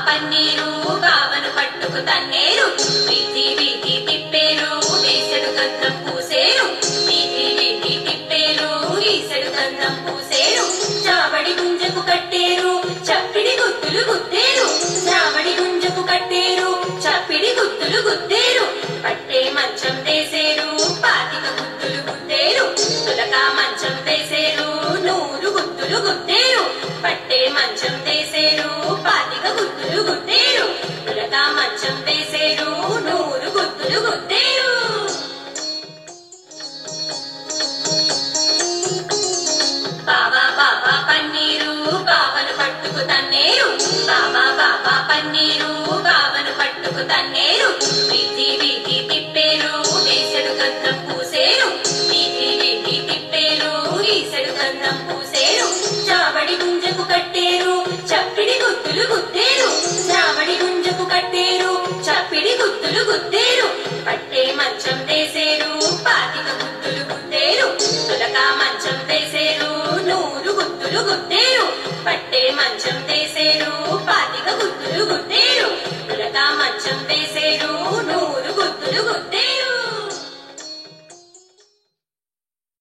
పన్నీరు బావను పట్టుకు తన్నేరు వీధి వీధి తిప్పేరు వేసెడు గంధం పూసేరు వీధి వీధి తిప్పేరు వీసెడు గంధం పూసేరు చావడి గుంజకు కట్టేరు చప్పిడి గుత్తులు గుద్దేరు చావడి గుంజకు కట్టేరు చప్పిడి గుత్తులు గుద్దేరు పట్టే మంచం వేసేరు పాతిక గుత్తులు గుద్దేరు తులక మంచం వేసేరు 100 గుత్తులు గుద్దేరు పట్టే మంచం వేసేరు పాతిక గుత్తులు గుద్దేరు తులక మంచం వేసేరు 100 గుత్తులు గుద్దేరు బాబా బాబా పన్నీరు బావను పట్టుకు తన్నేరు బాబా బాబా పన్నీరు బావను పట్టుకు తన్నేరు వీధి వీధి తిప్పేరు వేసెడు గంధం పూసేరు వీధి వీధి తిప్పేరు వీసెడు గంధం పూసేరు చావడి గుంజకు కట్టేరు చప్పిడి గుత్తులు గుద్దేరు చావడి గుంజకు కట్టేరు చప్పిడి గుత్తులు గుద్దేరు పట్టే మంచం వేసేరు పాతిక గుత్తులు గుద్దేరు తులక మంచం వేసేరు 100 గుత్తులు గుద్దేరు పట్టే మంచం వేసేరు పాతిక గుత్తులు గుద్దేరు తులక మంచం వేసేరు